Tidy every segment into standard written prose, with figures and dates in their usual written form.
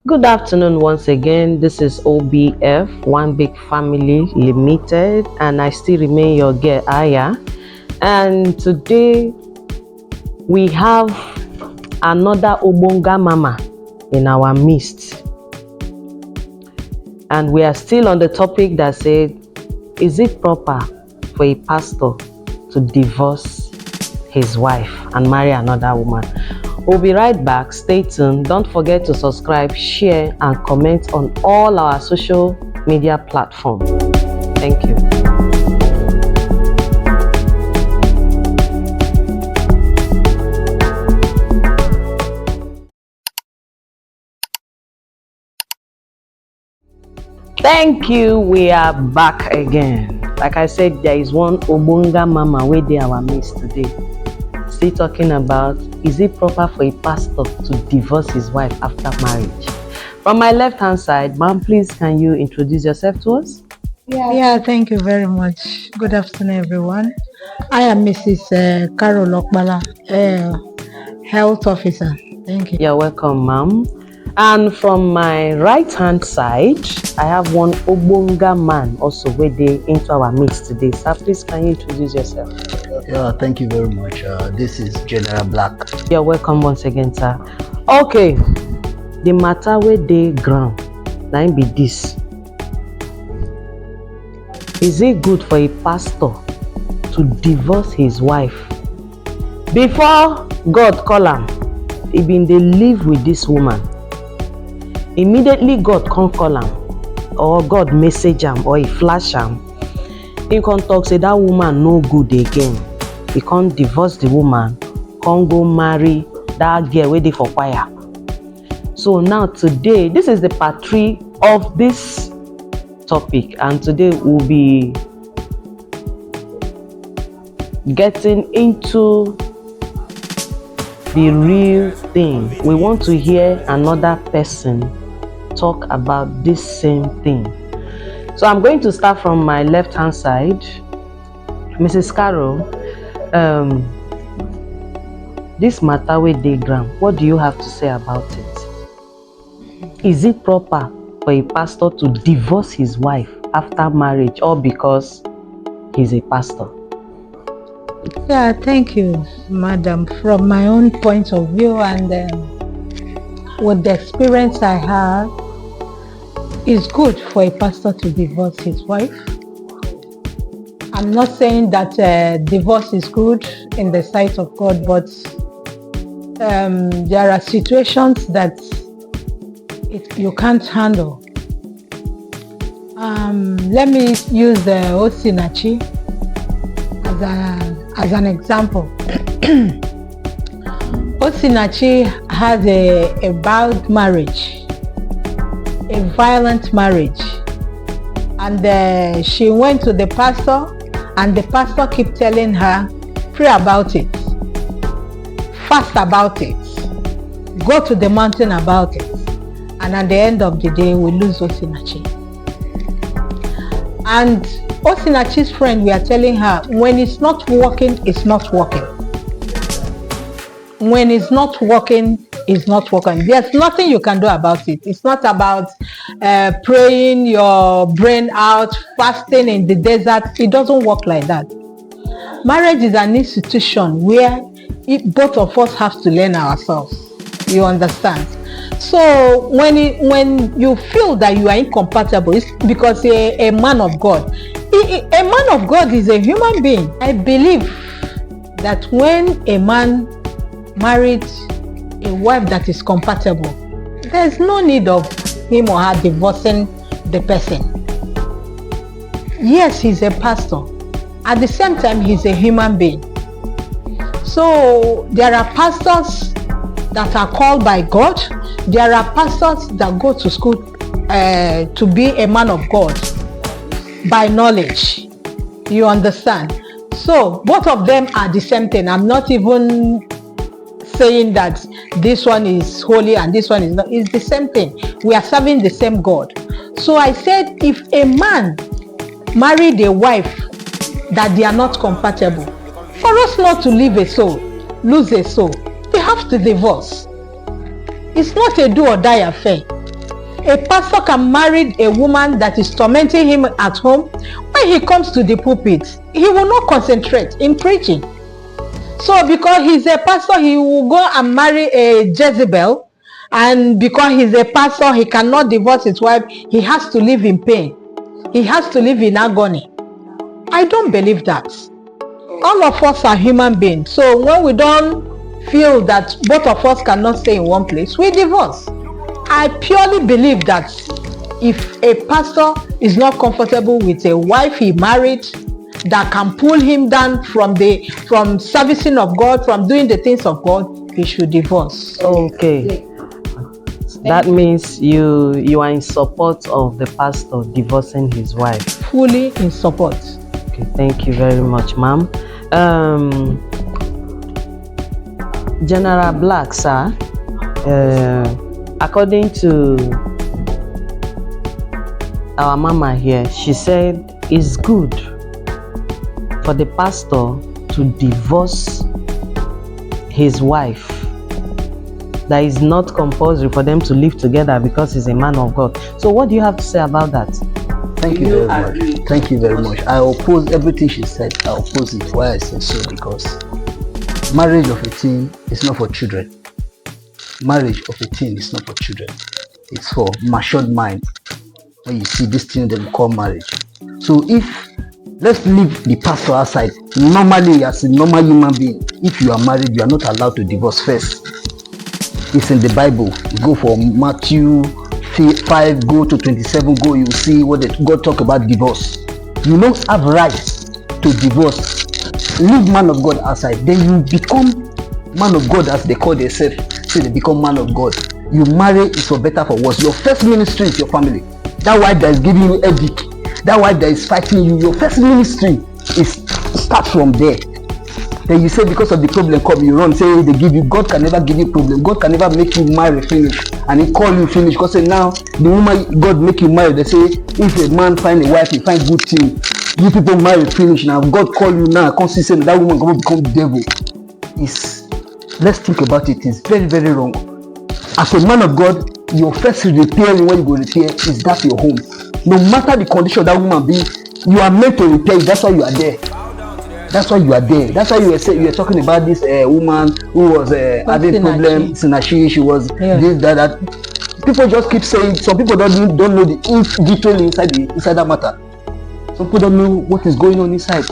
Good afternoon once again. This is OBF, One Big Family Limited, and I still remain your girl Aya. And today we have another Obonga Mama in our midst. And we are still on the topic that said, is it proper for a pastor to divorce his wife and marry another woman? We'll be right back. Stay tuned. Don't forget to subscribe, share, and comment on all our social media platforms. Thank you. Thank you. We are back again. Like I said, there is one Obonga Mama where they our midst today. Still talking about, is it proper for a pastor to divorce his wife after marriage? From my left hand side, ma'am, please can you introduce yourself to us? Yeah, thank you very much. Good afternoon, everyone. I am Mrs. Carol Okbala, health officer. Thank you. You're welcome, ma'am. And from my right hand side, I have one Obonga man also where they into our midst today. Sir, please can you introduce yourself? Yeah, thank you very much. This is General Black. You're welcome once again, sir. Okay, the matter where they ground, now be this. Is it good for a pastor to divorce his wife? Before God call him, he been they live with this woman. Immediately God can't call him, or God message him, or he flash him. He can talk say that woman no good again. He can't divorce the woman, can't go marry that girl waiting for fire. So now today, this is the part 3 of this topic, and today we'll be getting into the real thing. We want to hear another person talk about this same thing. So I'm going to start from my left hand side. Mrs. Carol, this matter with diagram, what do you have to say about it? Is it proper for a pastor to divorce his wife after marriage, or because he's a pastor? Yeah, thank you, madam. From my own point of view and with the experience I have, it's good for a pastor to divorce his wife. I'm not saying that divorce is good in the sight of God, but there are situations that you can't handle. Let me use Osinachi as an example. Osinachi has a bad marriage, a violent marriage, and she went to the pastor, and the pastor kept telling her, pray about it, fast about it, go to the mountain about it. And at the end of the day, we lose Osinachi. And Osinachi's friend, we are telling her, when it's not working, it's not working. When it's not working, it's not working. There's nothing you can do about it. It's not about praying your brain out, fasting in the desert. It doesn't work like that. Marriage is an institution where both of us have to learn ourselves. You understand? So when you feel that you are incompatible, it's because a man of God. A man of God is a human being. I believe that when a man married a wife that is compatible, there's no need of him or her divorcing the person. Yes, he's a pastor. At the same time, he's a human being. So there are pastors that are called by God. There are pastors that go to school to be a man of God by knowledge. You understand? So both of them are the same thing. I'm not even saying that this one is holy and this one is not. It's the same thing. We are serving the same God. So I said, if a man married a wife that they are not compatible, for us not to leave a soul, lose a soul, they have to divorce. It's not a do or die affair. A pastor can marry a woman that is tormenting him at home. When he comes to the pulpit, he will not concentrate in preaching. So because he's a pastor, he will go and marry a Jezebel, and because he's a pastor, he cannot divorce his wife. He has to live in pain. He has to live in agony. I don't believe that. All of us are human beings. So when we don't feel that both of us cannot stay in one place, we divorce. I purely believe that if a pastor is not comfortable with a wife he married that can pull him down from servicing of God, from doing the things of God, he should divorce. Okay. That means you are in support of the pastor divorcing his wife. Fully in support. Okay, thank you very much, ma'am. General Black, sir, according to our mama here, she said it's good for the pastor to divorce his wife. That is not compulsory for them to live together because he's a man of God. So what do you have to say about that? Thank you very much. Thank you very much. I oppose everything she said. I oppose it. Why I say so? Because marriage of a teen is not for children. Marriage of a teen is not for children. It's for matured mind. When you see this thing, they call marriage. So if let's leave the pastor outside. Normally, as a normal human being, if you are married, you are not allowed to divorce first. It's in the Bible. You go for Matthew 5, go to 27, go, you see what God talk about divorce. You don't have rights to divorce. Leave man of God outside. Then you become man of God, as they call themselves. Say they become man of God. You marry is for better, for worse. Your first ministry is your family. That wife that is giving you edict, that wife that is fighting you, your first ministry is start from there. Then you say because of the problem come, you run, say they give you. God can never give you problem. God can never make you marry finish, and he call you finish. Because say now the woman God make you marry, they say if a man find a wife, he find good thing. You people marry finish. Now God call you now, come see say that woman gonna become devil. Let's think about it. It's very, very wrong. As a man of God, your first repairing when you go repair is that your home. No matter the condition that woman be, you are meant to repair it. That's why you are there. That's why you are there. That's why you were talking about this woman who was having problems. Sinashi, she was this, that. People just keep saying. Some people don't know the detail inside that matter. Some people don't know what is going on inside.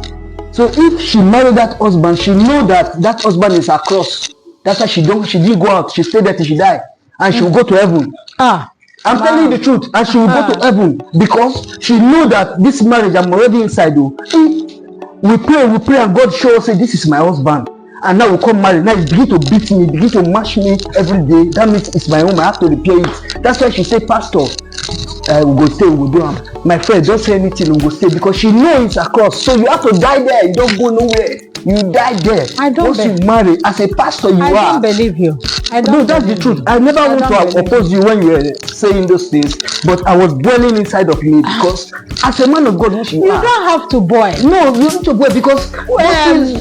So if she married that husband, she know that husband is her cross. That's why she didn't go out. She stayed there till she died, and she will go to heaven. I'm telling you the truth, and she will go to heaven because she know that this marriage I'm already inside. We pray, and God show us, say, this is my husband. And now we come married. Now he begin to beat me, begin to mash me every day. That means it's my home. I have to repair it. That's why she say, Pastor, we go stay, we go do am. My friend, don't say anything, we go stay, because she knows it's across. So you have to die there. You don't go nowhere. You die there. Once you marry, as a pastor, I don't believe you. No, that's the truth. I never want to oppose you when you were saying those things, but I was boiling inside of me because as a man of God, which you are, don't have to boil. No, you need to boil because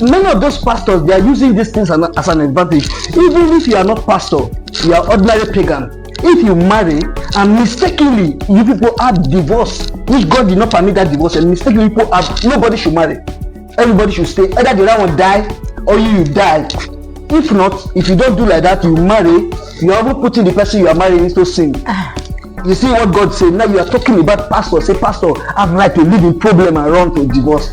many of those pastors, they are using these things as an advantage. Even if you are not pastor, you are ordinary pagan. If you marry and mistakenly you people have divorce, which God did not permit that divorce, and mistakenly people have, nobody should marry. Everybody should stay. Either the other one die or you die. If not, if you don't do like that, you marry, you are even putting the person you are marrying into sin. You see what God said. Now you are talking about pastor. Say, Pastor, I have right to live in problem and run to divorce.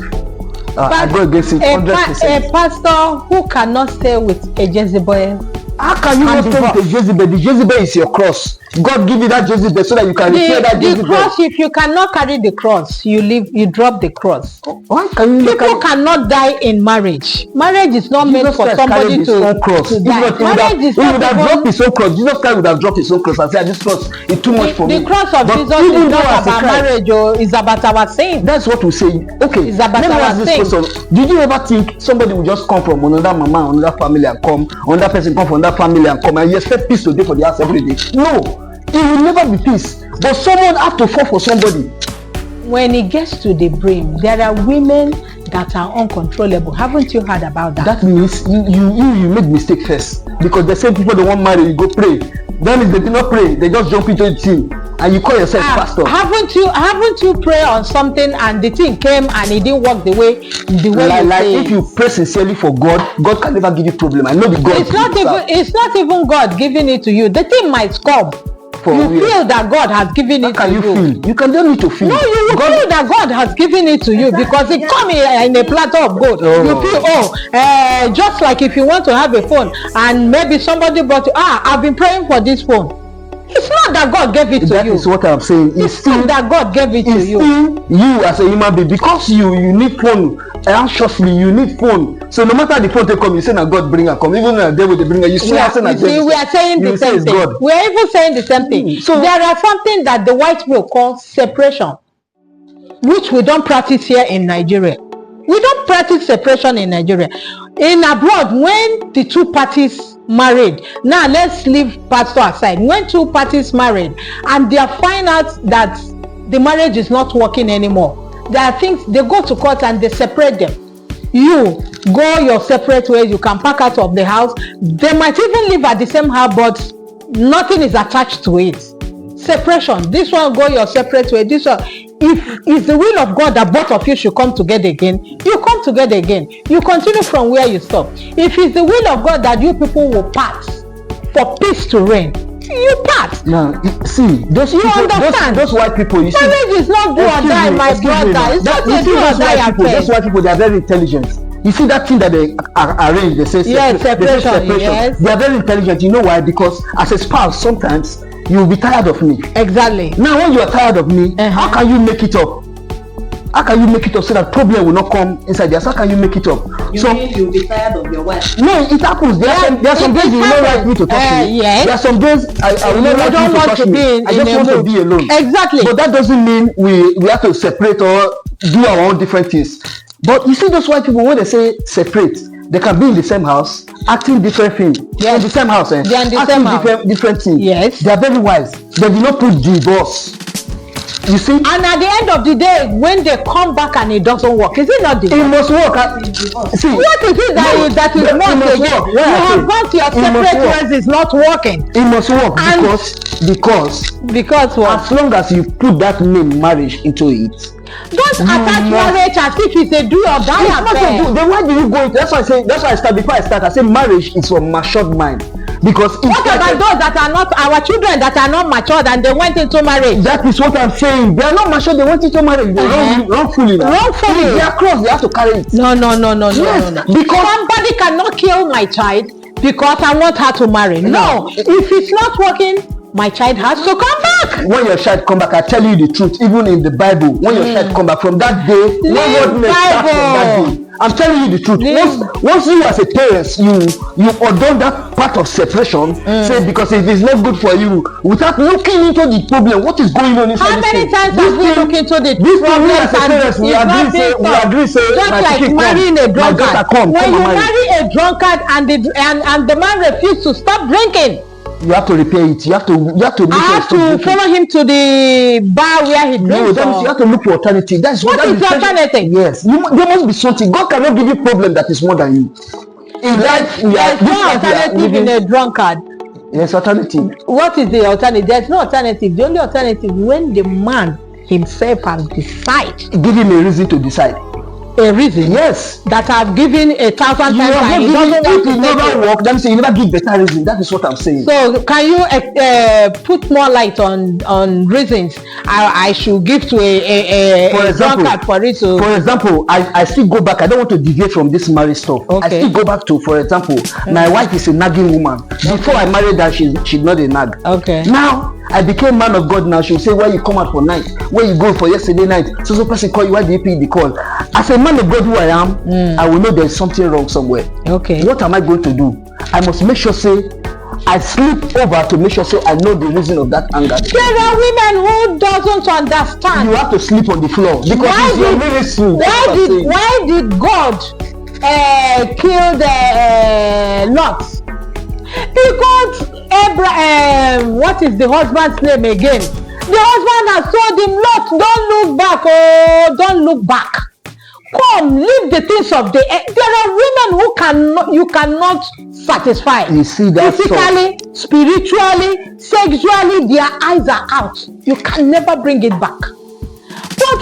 I go against it 100%. A pastor who cannot stay with a Jezebel. How can you not stay with a Jezebel? The Jezebel is your cross. God give you that Jezebel so that you can repair that Jezebel. The cross, if you cannot carry the cross, you drop the cross. Why can you People cannot die in marriage. Marriage is not meant for somebody to die. Marriage is not. He would have dropped his own cross. Jesus Christ would have dropped his own cross and said, this cross is too much for me. The cross of Jesus is not about marriage, it's about our sin. That's what we say. Okay, it's about let me ask this question. Did you ever think somebody would just come from another mama, another family and come, another person come from that family and come, and you expect peace to day for the house every day? No. It will never be peace, but someone have to fall for somebody. When it gets to the brim, there are women that are uncontrollable. Haven't you heard about that? That means you make mistake first, because the same people that want marry, you go pray. Then if they do not pray, they just jump into the thing. and you call yourself pastor. Haven't you prayed on something and the thing came and it didn't work the way like if you pray sincerely for God can never give you problem. I know the God. It's not even God giving it to you. The thing might come. You feel that God has given it to you. How can you feel? You can don't need to feel. No, you will feel that God has given it to you because it comes in a platter of gold. You feel, just like if you want to have a phone and maybe somebody brought you, I've been praying for this phone. It's not that God gave it to you. That is what I'm saying. It's not that God gave it to you. You as a human being, because you need phone anxiously, you need phone. So no matter the phone they come, you say that God bring her come. Even when they will bring her, you see, we are saying the same thing. We are even saying the same thing. So there are something that the white people call separation, which we don't practice here in Nigeria. We don't practice separation in Nigeria. In abroad, when the two parties married, now let's leave pastor aside. When two parties married and they find out that the marriage is not working anymore, there are things, they go to court and they separate them. You go your separate ways, you can pack out of the house. They might even live at the same house, but nothing is attached to it. Separation. This one go your separate way. This one, if it's the will of God that both of you should come together again, you come together again. You continue from where you stop. If it's the will of God that you people will part for peace to reign, you part. Now, see, those white people, you see, marriage is not do or die, my brother. It's not a do or die affair. Those white people, they are very intelligent. You see that thing that they arrange, they say separation. Yes. They are very intelligent. You know why? Because as a spouse, sometimes you will be tired of me. Exactly. Now, when you are tired of me, how can you make it up? How can you make it up so that problem will not come inside there? How can you make it up? You mean you'll be tired of your wife? No, it happens. There are some days you will not like me to touch me. Yes. There are some days I will not like you to touch me. I just want to be alone. Exactly. But that doesn't mean we have to separate or do our own different things. But you see those white people, when they say separate, they can be in the same house, acting different things. Yes. In the same house, They are in the acting same house. different things. Yes. They are very wise. They do not put divorce. You see? And at the end of the day, when they come back and it doesn't work, is it not divorce? It must work. See, what is it that is wrong again? You have gone to your separate ways, it's not working. It must work because what? As long as you put that name marriage into it, don't attach marriage as if it's a do or die affair. Then why do you go into? That's why I start. Before I start, I say marriage is for matured mind. Because what about those that are not our children that are not matured and they went into marriage? That is what I'm saying. They are not matured. They went into marriage. They wrongfully. Wrongfully. They are cross. They have to carry it. No. Yes, no. Because somebody cannot kill my child because I want her to marry. No. If it's not working, my child has to come back. When your child come back, I tell you the truth. Even in the Bible, when your child come back from that day, no word may start from that day. I'm telling you the truth. Once you as a parent, you ordain that part of separation, say because it is not good for you, without looking into the problem, what is going on inside. How many times have we looked into the problem and we agree, say just like marrying a drunkard. When you marry a drunkard and the man refuses to stop drinking, you have to repair it. You have to follow him to the bar where he drinks. No, you have to look for alternative. What is the alternative? Yes, there must be something. God cannot give you problem that is more than you. There's no alternative in a drunkard. Yes, alternative. What is the alternative? There's no alternative. The only alternative when the man himself has decided. Give him a reason to decide. A reason? Yes. That I've given 1,000 times and it doesn't want to never work. That means you never give better reason. That is what I'm saying. So can you put more light on reasons I should give to a drunkard for it to? For example, I still go back. I don't want to deviate from this marriage stuff. Okay. I still go back to, for example, my wife is a nagging woman. Before I married her, she's not a nag. Okay. Now I became man of God. Now she'll say, why you come out for night? Where you go for yesterday night? So person call you, why do you pick the call? As a man of God who I am, I will know there's something wrong somewhere. Okay. What am I going to do? I must make sure say I sleep over to make sure say I know the reason of that anger. There are women who doesn't understand. You have to sleep on the floor because it's your ministry. Why did God kill the Lot? Because Abraham, what is the husband's name again? The husband has told him, Lot, don't look back. Oh, don't look back. Come, leave the things of the earth. There are women who you cannot satisfy. You see that physically, spiritually, sexually, their eyes are out. You can never bring it back. But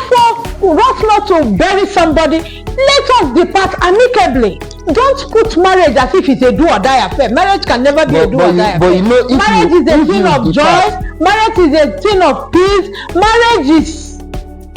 for us not to bury somebody, let us depart amicably. Don't put marriage as if it's a do or die affair. Marriage can never be a do or die affair. Marriage is a thing of joy. Marriage is a thing of peace. Marriage is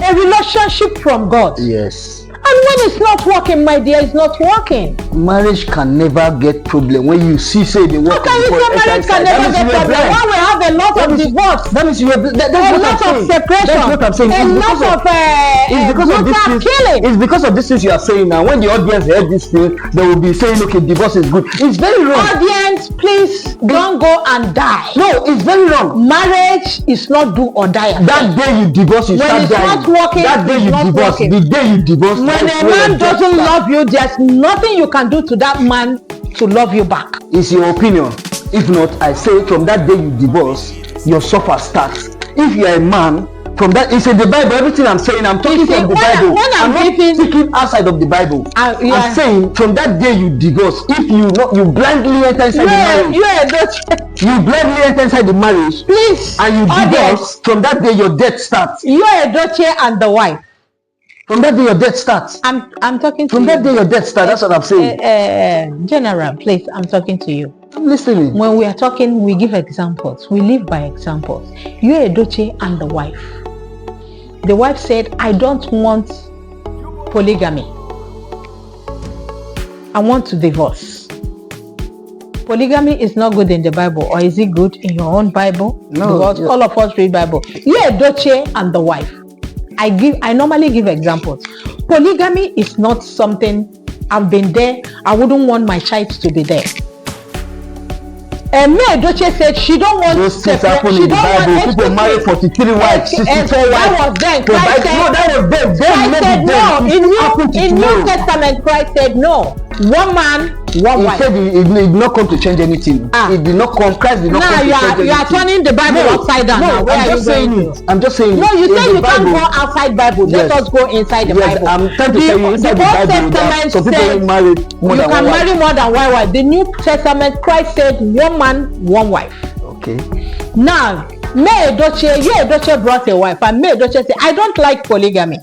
a relationship from God. Yes. And when it's not working, my dear, it's not working. Marriage can never get problem when you see say they work. How can you say marriage can never get problem? When we have a lot of divorce, that means a lot of separation, that's what I'm saying. a lot of brutal killing. It's because of this things you are saying now. When the audience heard this thing, they will be saying, okay, divorce is good. It's very wrong. Audience, please don't go and die. No, it's very wrong. Marriage is not do or die. That day you divorce, you start dying. When it's not working, that day you divorce, the day you divorce. When a man doesn't love you, there's nothing you can do to that man to love you back. It's your opinion. If not, I say from that day you divorce, your suffer starts. If you are a man, from that, it's in the Bible. Everything I'm saying, I'm talking from the Bible. I'm not speaking outside of the Bible. I'm saying from that day you divorce. If you blindly enter inside the marriage. You blindly enter inside the marriage. Please. And you divorce. From that day your death starts. You are a daughter and the wife. From that day your death starts. I'm talking to you. From that day your death starts. That's what I'm saying. General, please, I'm talking to you. I'm listening. When we are talking, we give examples. We live by examples. You are a daughter and the wife. The wife said, I don't want polygamy. I want to divorce. Polygamy is not good in the Bible, or is it good in your own Bible? No. Because all of us read Bible. You're a daughter and the wife. I normally give examples. Polygamy is not something, I've been there, I wouldn't want my child to be there. And May Edochie said she don't want those things happen in the Bible. People marry 43 wives, 64 wives. That was then. Christ said, no, that was then. Christ said no. In New Testament, Christ said no. One man, one wife. He said he did not come to change anything. He did not come. Christ did not come to change anything. You are turning the Bible upside down. No, I'm just saying it. I'm just saying it. No, you say you can't go outside Bible. Let us go inside the Bible. I'm trying to tell you inside the Bible. Some people get married more than one wife. You can marry more than one wife. The New Testament, Christ said one man, one wife. Okay. Now, May Edochie brought a wife, and May Edochie said, I don't like polygamy.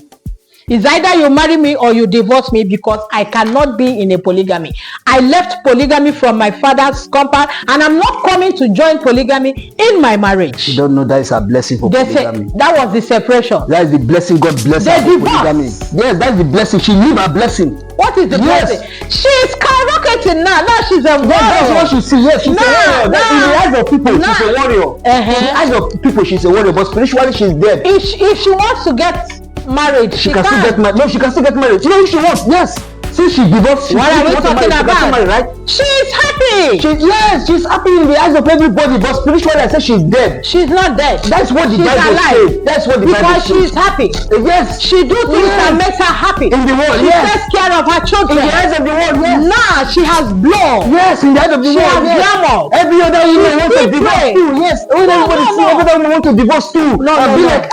It's either you marry me or you divorce me, because I cannot be in a polygamy. I left polygamy from my father's compound, and I'm not coming to join polygamy in my marriage. You don't know that is a blessing for polygamy. That was the separation. That is the blessing God blessed her for polygamy. Yes, that's the blessing. She lived a blessing. What is the blessing? She's skyrocketing now. Now she's a warrior. That's what she sees. Yes, she's a warrior. In the eyes of people, she's a warrior. In the eyes of people, she's a warrior. But spiritually, she's dead. If she wants to get married, she can still get married. No, she can still get married. You know who she wants? Yes. Since she divorced, what are we talking about? Married, right? She's happy. She's happy in the eyes of everybody, but spiritually, I said she's dead. She's not dead. That's what the Bible says. That's what the Bible says. Because she's happy. Yes. She do things that makes her happy. In the world, she takes care of her children. In the eyes of the world, yes. Now she has blood. Yes, in the eyes of the world, she has glamour. Every other woman wants to divorce too. Yes. Every other woman wants to divorce too. No. Be like,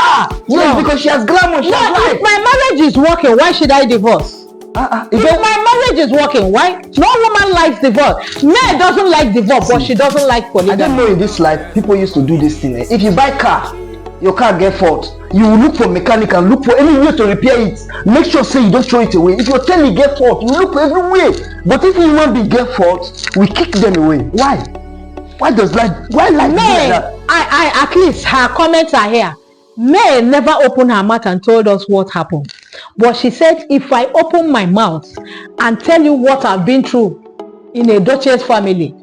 yes, because she has glamour. She has life. If my marriage is working, why should I divorce? If my marriage is working, why? No woman likes divorce. May doesn't like divorce, but she doesn't like polygamy. I don't know, in this life, people used to do this thing. If you buy car, your car get fault, you will look for mechanic and look for any way to repair it. Make sure say you don't throw it away. If your telly get fault, you look for every way. But if human being get fault, we kick them away. Why? Why life be like that? I at least her comments are here. May never opened her mouth and told us what happened. But she said, if I open my mouth and tell you what I've been through in a Duchess family,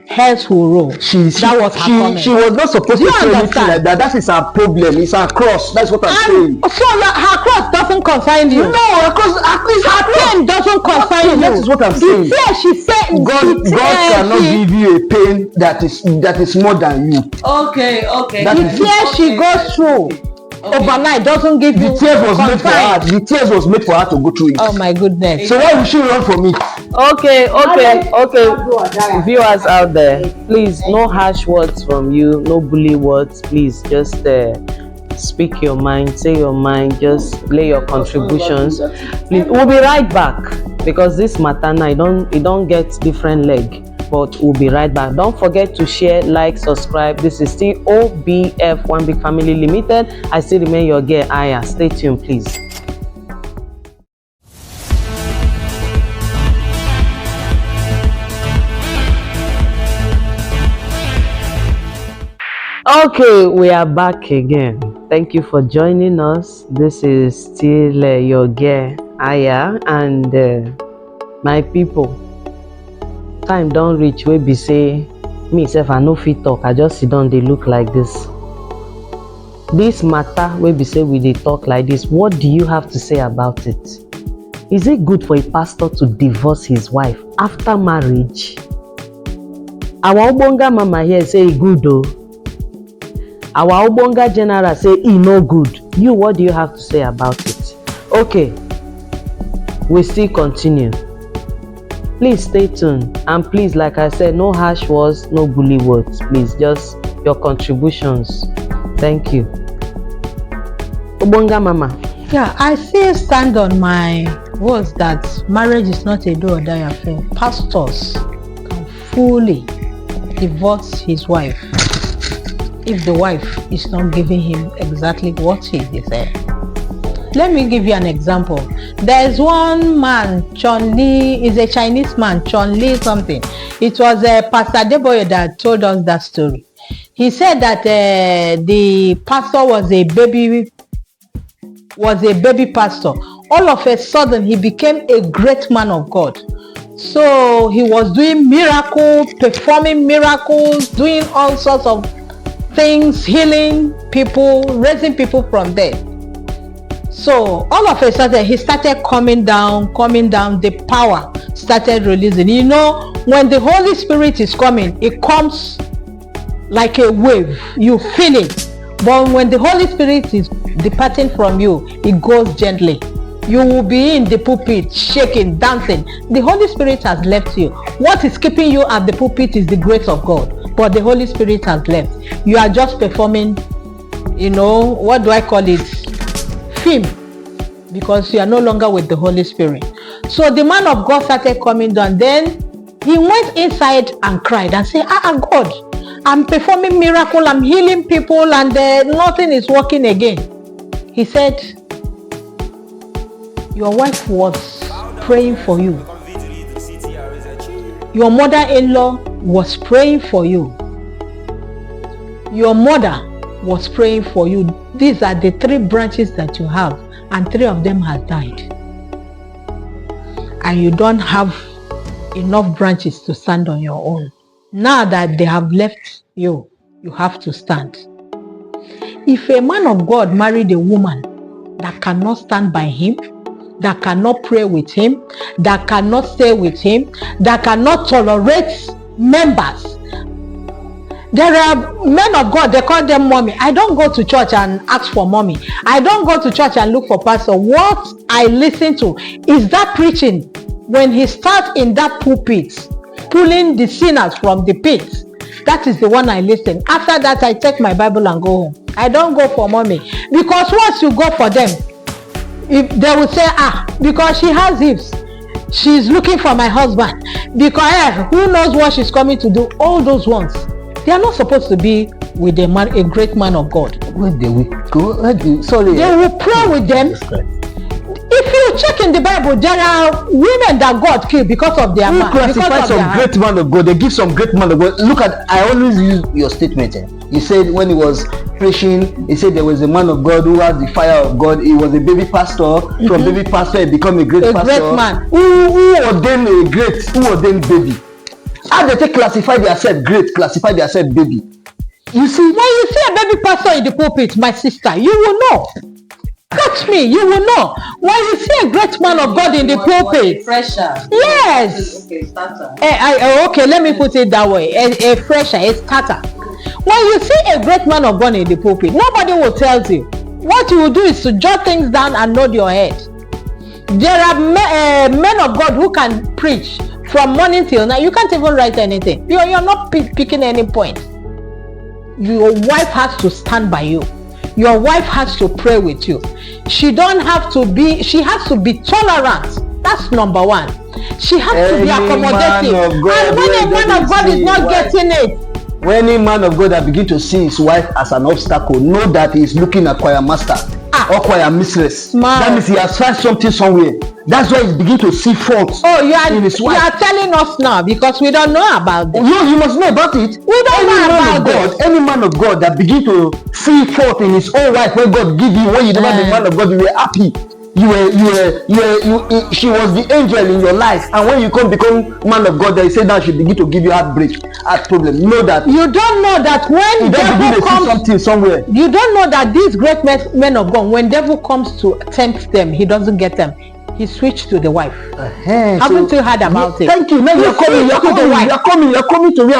heads will roll. That was her comment. She was not supposed to say anything like that. That is her problem. It's her cross. That's what I'm saying. So her cross doesn't concern you. No, her cross, at least her pain doesn't concern you. That is what I'm saying. She said God cannot give you a pain that is more than you. Okay. The fear she goes through overnight doesn't give you. The tears was made for her. The tears was made for her to go through it. Oh my goodness. So why would she run from it? Okay. Viewers out there, please, no harsh words from you, no bully words. Please just speak your mind, say your mind, just lay your contributions. Please, we'll be right back because this matter now it don't get different leg. But we'll be right back. Don't forget to share, like, subscribe. This is still OBF One Big Family Limited. I still remain your girl Aya. Stay tuned, please. Okay, we are back again. Thank you for joining us. This is still your girl Aya, and my people. Time don't reach wey be say me sef I no fit talk, I just sit down dey look like this. This matter wey be say we dey talk like this, what do you have to say about it? Is it good for a pastor to divorce his wife after marriage? Our Obonga mama here say e good o. Our Obonga general say e no good. You, what do you have to say about it? Okay, we still continue. Please stay tuned, and please, like I said, no harsh words, no bully words. Please, just your contributions. Thank you. Obonga mama. Yeah, I still stand on my words that marriage is not a do or die affair. Pastors can fully divorce his wife if the wife is not giving him exactly what he deserves. Let me give you an example. There is one man, Chun Li, is a Chinese man, Chun Li something. It was Pastor Deboye that told us that story. He said that the pastor was a baby pastor. All of a sudden, he became a great man of God. So he was doing miracles, performing miracles, doing all sorts of things, healing people, raising people from death. So all of a sudden he started coming down, the power started releasing. You know, when the Holy Spirit is coming, it comes like a wave, you feel it. But when the Holy Spirit is departing from you, it goes gently. You will be in the pulpit, shaking, dancing. The Holy Spirit has left you. What is keeping you at the pulpit is the grace of God, but the Holy Spirit has left. You are just performing, you know, what do I call it? Film, because you are no longer with the Holy Spirit. So the man of God started coming down. Then he went inside and cried and said, God, I'm performing miracle, I'm healing people, and nothing is working again. He said, your wife was praying for you. Your mother-in-law was praying for you. Your mother was praying for you. These are the 3 branches that you have, and 3 of them have died. And you don't have enough branches to stand on your own. Now that they have left you, you have to stand. If a man of God married a woman that cannot stand by him, that cannot pray with him, that cannot stay with him, that cannot tolerate members. There are men of God, they call them mommy. I don't go to church and ask for mommy. I don't go to church and look for pastor. What I listen to is that preaching. When he starts in that pulpit, pulling the sinners from the pit, that is the one I listen. After that, I take my Bible and go home. I don't go for mommy. Because once you go for them, if they will say, because she has hips, she's looking for my husband. Because who knows what she's coming to do? All those ones, they are not supposed to be with a great man of God. Where they will go? Sorry. They will pray with them. If you check in the Bible, there are women that God killed because of their man. Classify some great man of God. They give some great man of God. Look at, I always use your statement. You said when he was preaching, he said there was a man of God who has the fire of God. He was a baby pastor. From baby pastor, he became a great pastor. A great man. Who ordained a great? Who ordained baby? How they take classify themselves great, classify themselves baby? You see, when you see a baby pastor in the pulpit, my sister, you will know. Touch me, you will know. When you see a great man of God in the pulpit, yes. Okay, starter. Okay, let me put it that way. A fresher, a starter. When you see a great man of God in the pulpit, nobody will tell you. What you will do is to jot things down and nod your head. There are men of God who can preach from morning till night. You can't even write anything. You're not picking any point. Your wife has to stand by you. Your wife has to pray with you. She has to be tolerant. That's number one. She has to be accommodative. And when a man of God is not getting it, when a man of God that begin to see his wife as an obstacle, know that he is looking at choir master or choir mistress. That means he has found something somewhere. That's why he begin to see faults in his wife. You are telling us now because we don't know about this. No, you must know about it. We don't know about this. Any man of God that begin to see fault in his own wife, when God give you, when you never be man of God, you were happy. She was the angel in your life, and when you become man of God, they say now she begin to give you heart problem. Know that you don't know that when devil comes, something somewhere. You don't know that these great men of God, when devil comes to tempt them, he doesn't get them. He switched to the wife. Haven't you heard about it? Thank you. Now you're coming to me.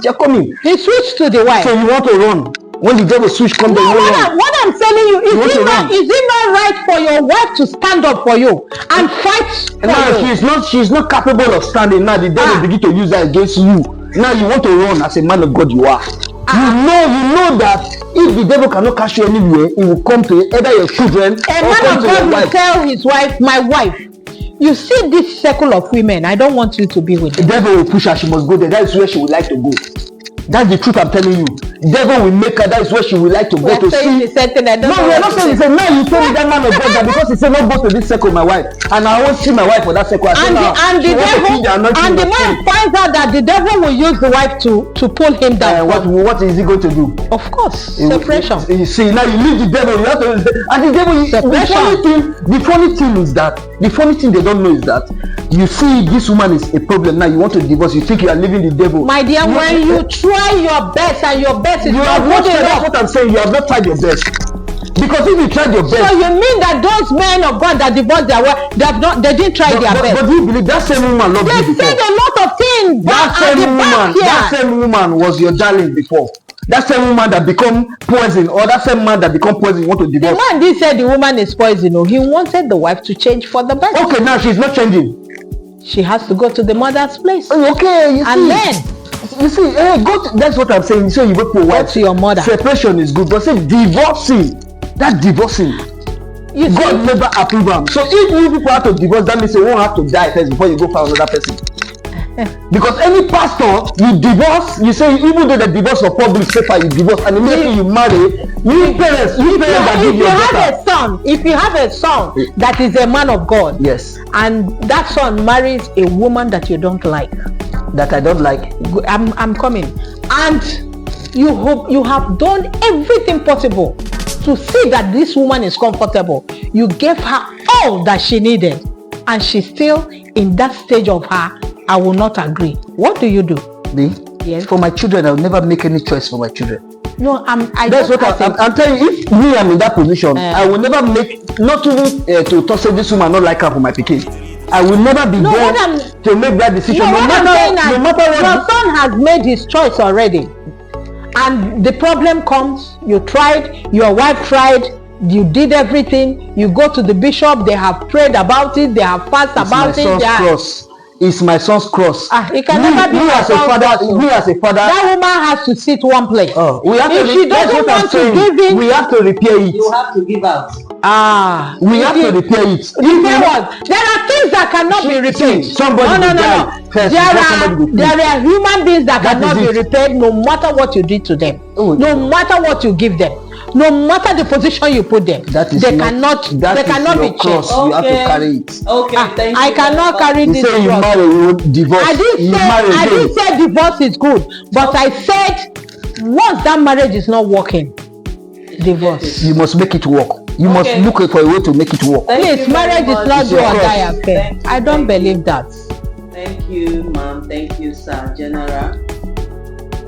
You're coming. He switched to the wife. So you want to run? When the devil switch come, what I'm telling you is it not right for your wife to stand up for you and fight for you? She's not capable of standing. Now the devil begin to use that against you. Now you want to run as a man of God. You are. You know that if the devil cannot catch you anywhere, it will come to either your children or man of God will tell his wife, my wife, you see this circle of women, I don't want you to be with them. The devil will push her. She must go there. That is where she would like to go. That's the truth I'm telling you. Devil will make her. That is where she would like to go to see. The same thing. No, we are not saying the same. Now you tell me that man of God that because he said not go to this circle, my wife, and I won't see my wife for that circle. And the man finds out that the devil will use the wife to pull him down. What is he going to do? Of course, separation. You see, now you leave the devil. You have to, and the devil. The funny thing is that the funny thing they don't know is that you see this woman is a problem. Now you want to divorce. You think you are leaving the devil. My dear, when you try your best and your best is not good enough. That's what I'm saying. You have not tried your best. Because if you tried your best. So you mean that those men of God that divorced their wife, they didn't try their best? But you believe that same woman loved you before? They said a lot of things. That same woman was your darling before. That same woman that become poison, or that same man that become poison want to divorce. The man did say the woman is poison. He wanted the wife to change for the better. Okay, now she's not changing. She has to go to the mother's place. Okay, You see, that's what I'm saying. So you go to wife to your mother. Separation is good, but say divorcing. That divorcing. God never approve them. So if you people have to divorce, that means you won't have to die first before you go find another person. Because any pastor you divorce, you say even though the divorce of public paper you divorce and immediately you marry, you parents that give your daughter. If you have a son that is a man of God, yes, and that son marries a woman that you don't like, that I don't like, I'm coming, and you have done everything possible to see that this woman is comfortable. You gave her all that she needed, and she's still in that stage of her I will not agree. What do you do? Me? Yes. For my children, I will never make any choice for my children. No, that's what I'm telling you. If me I'm in that position, I will never make, not even to say this woman not like her for my pikin. I will never be there to make that decision. No matter what. Your son has made his choice already, and the problem comes. You tried. Your wife tried. You did everything. You go to the bishop. They have prayed about it. They have fasted about it. It's my son's cross. It can never be me as a father. That woman has to sit one place. We have if she doesn't want to give in, we have to repair it. You have to give out. We have to repair it. Repair what? There are things that cannot be repaired. There are human beings that cannot be repaired, no matter what you did to them, no matter what you give them, no matter the position you put them. They cannot be changed. You have to carry it. Okay, thank you. I cannot carry this cross. You marry, you divorce. I didn't say divorce is good, but I said once that marriage is not working, divorce. You must make it work. You must look for a way to make it work. Please, marriage is not do or die affair. I don't believe that. Thank you, ma'am. Thank you, sir. General.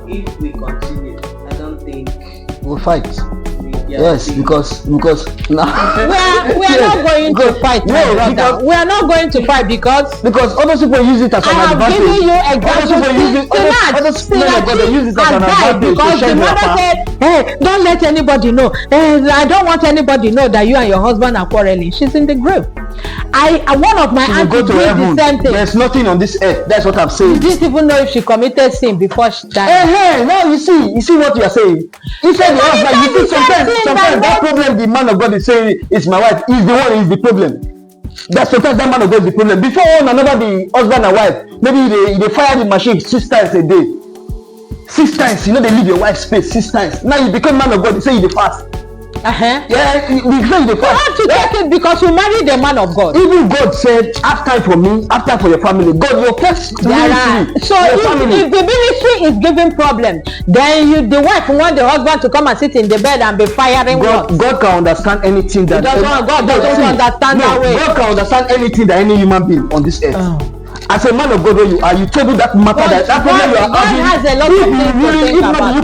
If we continue, I don't think we'll fight. Yes, because now we are not going to fight, my brother. We are not going to fight because other people use it as an advantage. I have given you examples. Because the mother said, "Hey, don't let anybody know. I don't want anybody know that you and your husband are quarreling." She's in the grave. One of my She will aunts go did to the heaven. same thing. There's nothing on this earth. That's what I'm saying. You didn't even know if she committed sin before she died. Hey, now you see what you are saying. You said the husband. You see, sometimes that problem the man of God is saying is my wife is the one is the problem. That sometimes that man of God is the problem. Before one another be husband and wife, maybe they fire the machine 6 times a day. 6 times, you know they leave your wife space 6 times. Now you become man of God. You say you the fast. Yeah, you say you the fast. You have to take it because you married the man of God. Even God said, "Have time for me, have time for your family." God, your first ministry. So if the ministry is giving problem, then the wife want the husband to come and sit in the bed and be firing. God can understand anything that God doesn't understand that way. God can understand anything that any human being on this earth. As a man of God, where you are, you table that matter. That problem you are having. God has a lot of things to think about.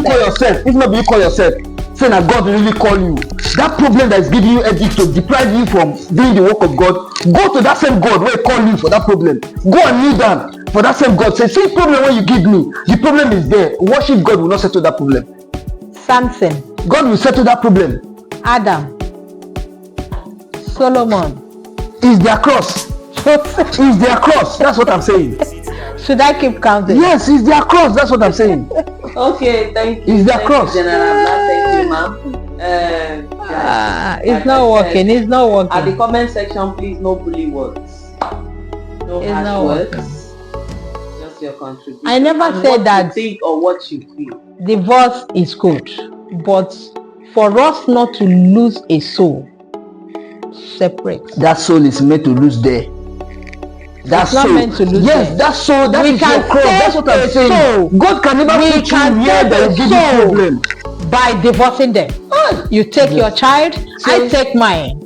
If not you call yourself, saying that God really call you. That problem that is giving you edge to deprive you from doing the work of God, go to that same God where he call you for that problem. Go and kneel down for that same God. Say, same problem when you give me, the problem is there. Worship God will not settle that problem. Samson. God will settle that problem. Adam. Solomon. Is their cross. Is their cross. That's what I'm saying. Should I keep counting? Yes, it's their cross. That's what I'm saying. Okay, thank you. Is their cross. General, thank you, ma'am. It's not working. It's not working. At the comment section, please, no bully words. No harsh words. Just your contribution. I never and said what that you think or what you feel. Divorce is good, but for us not to lose a soul, separate. That soul is meant to lose there. That's not meant to lose. Yes, that soul. That is your cross. That's what I'm saying. Soul. God can never put you where there will give you problem by divorcing them. You take your child, I take mine.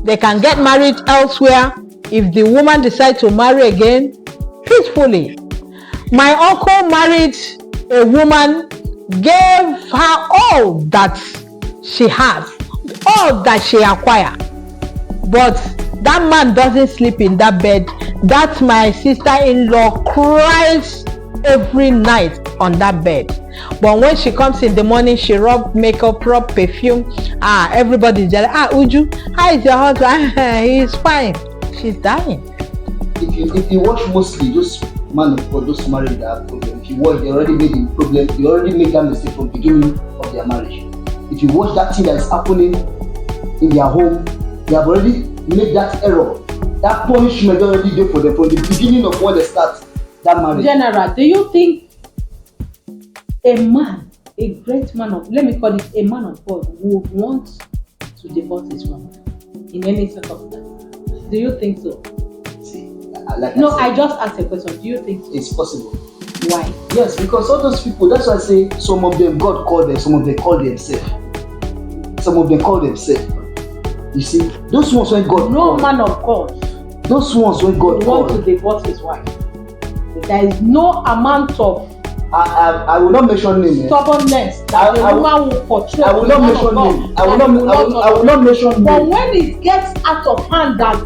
They can get married elsewhere. If the woman decides to marry again, peacefully. My uncle married a woman, gave her all that she has, all that she acquired. But that man doesn't sleep in that bed. That my sister-in-law cries every night on that bed. But when she comes in the morning, she rub makeup, rub perfume. Everybody's jealous. Uju, how is your husband? He's fine. She's dying. If you watch mostly those man of God, those married that have problem. If you watch, they already made the problem. They already made that mistake from the beginning of their marriage. If you watch that thing that is happening in their home, they have already made that error. That punishment already there for them from the beginning of when they start that marriage. General, do you think a man, a great man of, let me call it a man of God, would want to divorce his wife in any circumstance? Do you think so? See, I just asked a question. Do you think so? It's possible. Why? Yes, because all those people, that's why I say some of them God called them, some of them call themselves. Some of them call themselves. You see, those ones when God called, man of God. Those ones when God want to divorce his wife. There is no amount of I will not mention name. Stubbornness that a woman will portray. I will not mention name. I will not mention name. But when it gets out of hand that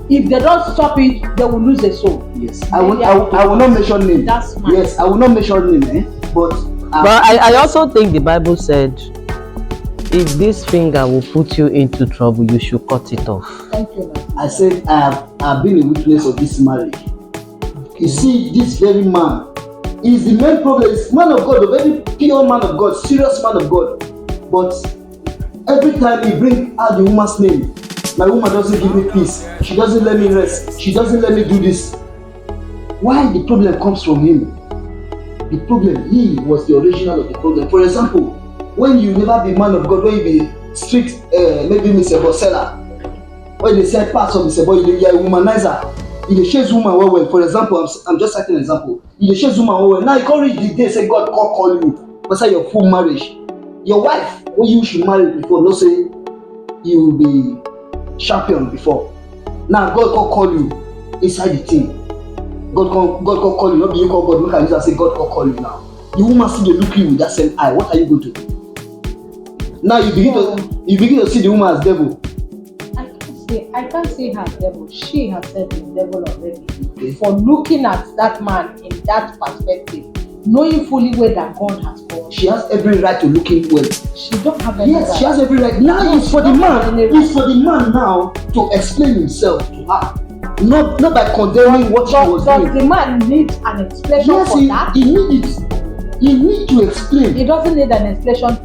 if they don't stop it, they will lose a soul. Yes, I will not mention name. That's mine. Yes, I will not mention name. But I also think the Bible said, if this finger will put you into trouble, you should cut it off. Thank you, man. I said I have been a witness of this marriage. You see, this very man is the main problem. He's man of God, a very pure man of God, serious man of God. But every time he bring out the woman's name, my woman doesn't give me peace. She doesn't let me rest. She doesn't let me do this. Why the problem comes from him? The problem, he was the original of the problem. For example, when you never be man of God, when you be strict, maybe Mr. Bosella, when they say pass on Mr. Boy, you are a womanizer. You chase woman well. For example, I'm just citing an example. You chase woman well. Now you can't reach the day say God call you. But say your full marriage. Your wife, when you should marry before, no say you will be champion before. Now God call you inside the team. God call you, not be you call God. Make a user say God call you now. The woman see they look you with that same eye. What are you going to do? Now you begin to see the woman as devil. I can't say her devil. She herself is devil already. Okay. For looking at that man in that perspective. knowing fully well that God has called. She has every right to look him well. She don't have any Yes, right. she has every right. Now it's for the man. It's for the man now to explain himself to her, not by condemning what she was Does doing. the man need an explanation Yes, for that? he needs it. He needs to explain. He doesn't need an explanation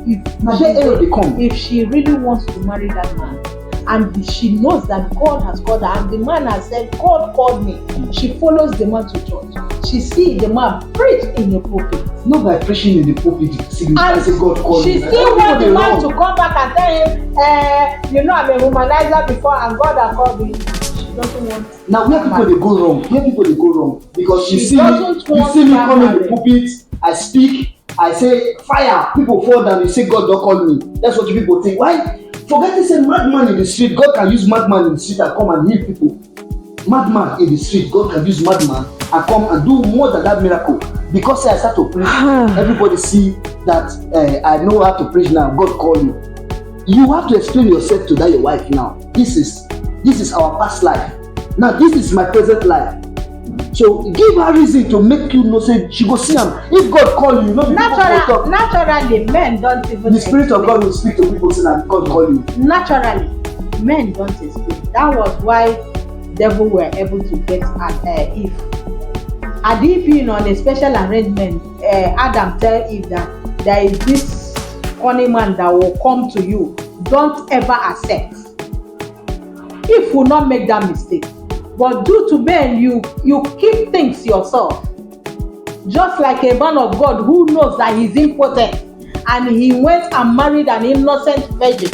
if she really wants to marry that man, and she knows that God has called her, and the man has said, God called me. She follows the man to church. She sees the man preach in the pulpit. Not by preaching in the pulpit, signifies God called She me. still wants the man to come back and tell him, you know, I'm a womanizer before and God has called me. She doesn't want. Now where people they go wrong? Where people they go wrong? Because you see me come in the pulpit, I speak, I say fire, people fall down, you say God don't call me. That's what people think. Why? Forget to say madman in the street. God can use madman in the street and come and heal people. Madman in the street, God can use madman and come and do more than that miracle. Because I start to preach, everybody see that I know how to preach now. God called me. You have to explain yourself to that your wife now. This is our past life. Now this is my present life. So give her reason to make you know. Say she go see him. If God call you, no be people go talk. Naturally, men don't even. The spirit of God will speak to people saying that God call you. Naturally, men don't explain. That was why devil were able to get at Eve. Had Eve been on a special arrangement, Adam tell Eve that there is this funny man that will come to you. Don't ever accept. Eve will not make that mistake. But due to men, you keep things yourself. Just like a man of God who knows that he's impotent, and he went and married an innocent virgin,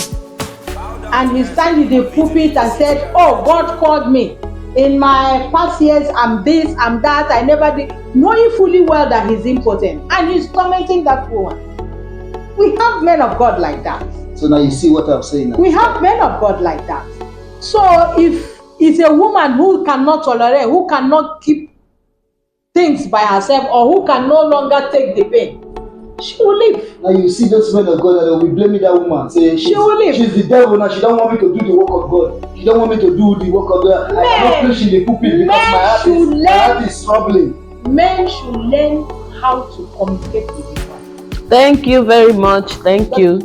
and he stand in the pulpit and said, "Oh, God called me. In my past years, I'm this, I'm that. I never did," knowing fully well that he's impotent, and he's tormenting that woman. We have men of God like that. So now you see what I'm saying now. We have men of God like that. So if it's a woman who cannot tolerate, who cannot keep things by herself, or who can no longer take the pain, she will leave. Now you see those men of God that will be blaming that woman, say she will leave. She's the devil now. She don't want me to do the work of God. She don't want me to do the work of God. I cannot preach in the pulpit because my heart is troubling. Men should learn how to communicate with each other. Thank you very much. Thank you.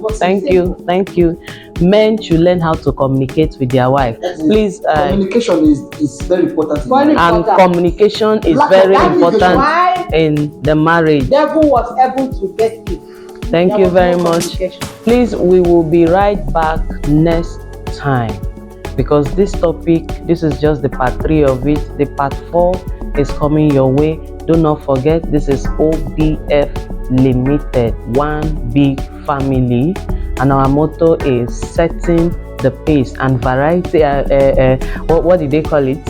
Men should learn how to communicate with their wife. Please. Communication is very important. And communication is very important in the marriage. Devil was able to get it. Thank you very much. Please, we will be right back next time, because this topic, this is just the part 3 of it. The part 4 is coming your way. Do not forget, this is OBF Limited, one big family, and our motto is setting the pace and variety. What did they call it?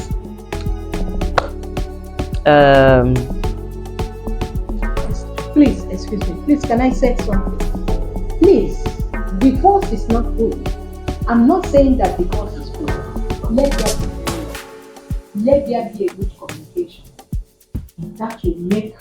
Please, excuse me. Please, can I say something? Please, divorce is not good. I'm not saying that divorce is good. Let there be a good communication. That will make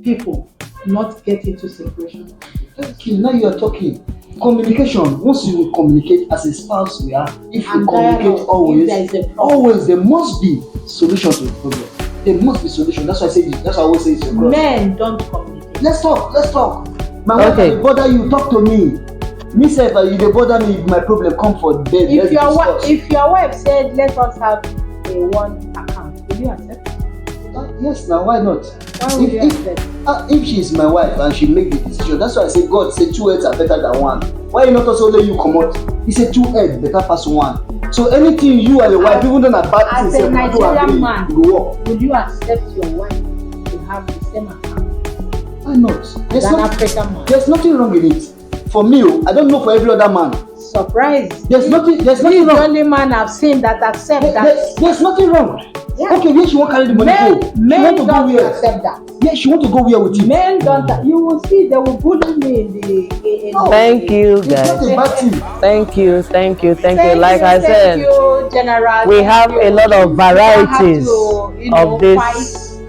people not get into separation. Thank you. Now you are talking. Communication. Once you will communicate as a spouse, we are. If you communicate always, there must be solution to the problem. There must be solution. That's why I say this. That's why I always say it's your problem. Men don't communicate. Let's talk. My wife, if they bother you, talk to me. Me say if they bother me, my problem come for bed. If your wife said, "Let us have a one account," will you accept? Yes, now why not? Why would you accept? If she is my wife and she make the decision, that's why I say God say 2 heads are better than one. Why not also let you come out? He said 2 heads better pass one. So anything you and your wife, even though a bad thing, as a Nigerian man, go up. Would you accept your wife to have the same account? Why not? African man. There's nothing wrong in it. For me, I don't know for every other man. Surprise! There's nothing wrong. The only man I've seen that accept that. There's nothing wrong. Yeah. Okay, where she won't carry the money go? Men don't accept that. Yeah, she want to go where with you? Men don't. You will see they will bully me in the. Thank you, guys. It's not a bad thing. Thank you. Like I said, thank you, General. we have a lot of varieties of this.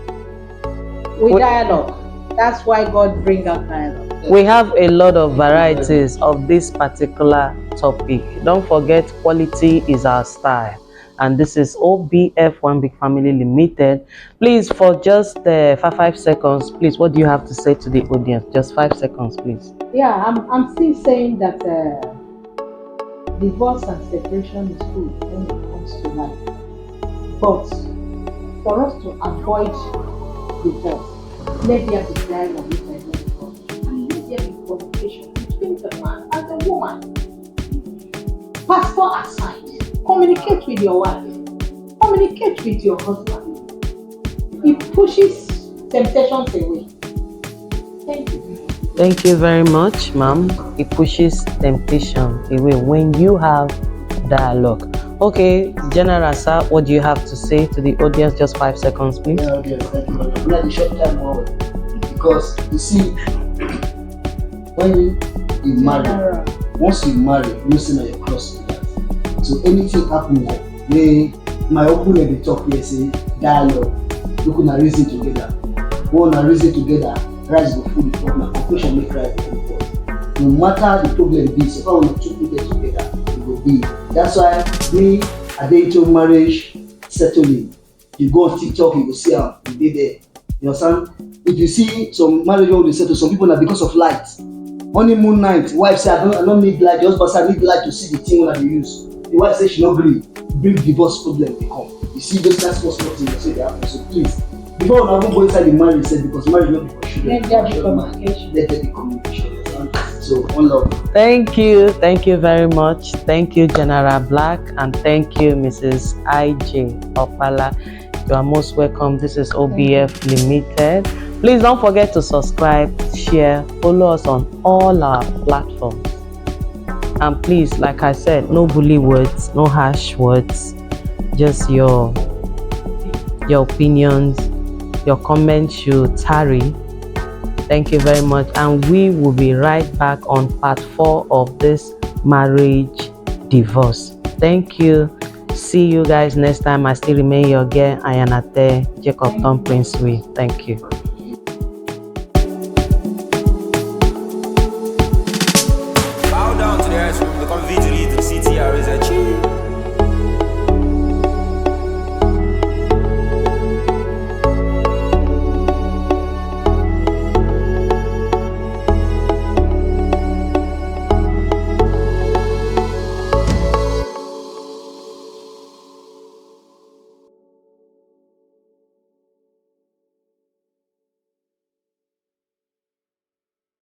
With dialogue. That's why God bring up dialogue. We have a lot of varieties of this particular topic. Don't forget, quality is our style. and this is OBF One Big Family Limited. Please, for just 5 seconds, please, what do you have to say to the audience? Just 5 seconds, please. Yeah, I'm still saying that divorce and separation is good when it comes to life. But for us to avoid divorce, let there be dialogue with the divorce, and let there be communication between the man and the woman. Pastor aside, communicate with your wife, communicate with your husband. It pushes temptations away. Thank you. Thank you very much, ma'am. It pushes temptation away when you have dialogue. Okay, General Sir, what do you have to say to the audience? Just 5 seconds, please. Yeah, okay, thank you very much. Not the short time more, because you see, when you marry, once you marry, you see now you're cross with that. So anything happen like my open they talk here say dialogue, you can reason together. One reason together, rise go food before na conclusion make rise go food. No matter the problem be, so if I want to put them together, it will be. That's why me, I dey into marriage settling. You go on TikTok, you go see how you dey there. You understand? If you see some marriage wey dey settle, some people na because of light. Honeymoon night, wife say I don't need light, just but I need light to see the thing wey I dey use. The wife say she no gree, bring divorce problem dey come. You see those kind of small things wey dey happen. So please, before una even go inside the marriage, say because marriage no be for children. Let there be communication. Let there be communication. So one love. Thank you very much. Thank you, General Black, and thank you, Mrs. IJ Opala. You are most welcome. This is OBF Limited. Please don't forget to subscribe, share, follow us on all our platforms. And please, like I said, no bully words, no harsh words, just your opinions, your comments should tarry. Thank you very much, and we will be right back on part 4 of this marriage divorce. Thank you. See you guys next time. I still remain your girl, Ayanate Jacob Tom Prince. Thank you.